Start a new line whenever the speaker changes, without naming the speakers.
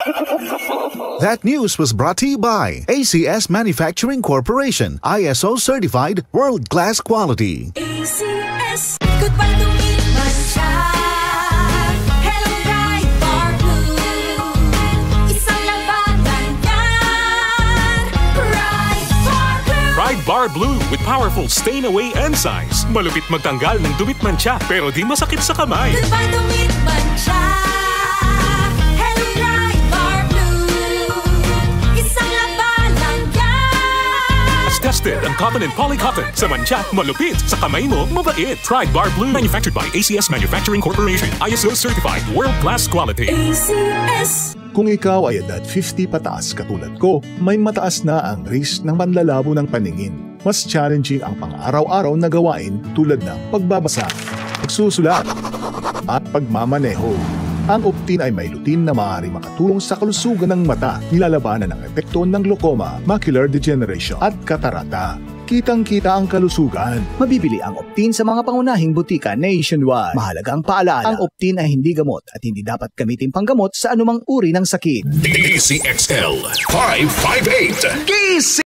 That news was brought to you by ACS Manufacturing Corporation, ISO certified world-class quality.
ACS, goodbye to meet Mancha. Hello, Pride Bar Blue. Isang labanan yan. Pride Bar Blue.
Pride Bar Blue with powerful stain-away enzymes. Malupit magtanggal ng dumit mancha pero di masakit sa kamay.
Goodbye to meet Mancha. Hello, Pride Bar Blue. Isang labanan yan.
As tested ang cotton and polycotton. Sa mancha, malupit. Sa kamay mo, mabait. Pride Bar Blue. Manufactured by ACS Manufacturing Corporation. ISO certified world-class quality.
ACS.
Kung ikaw ay edad 50 pataas katulad ko, may mataas na ang risk ng panlalabo ng paningin. Mas challenging ang pang-araw-araw na gawain tulad ng pagbabasa, pagsusulat, at pagmamaneho. Ang Optin ay may lutin na maaari makatulong sa kalusugan ng mata, nilalabanan ang epekto ng glaucoma, macular degeneration at katarata. Kitang-kita ang kalusugan.
Mabibili ang Optin sa mga pangunahing butika nationwide. Mahalagang paalala, ang Optin ay hindi gamot at hindi dapat gamitin panggamot sa anumang uri ng sakit.
DCXL 558.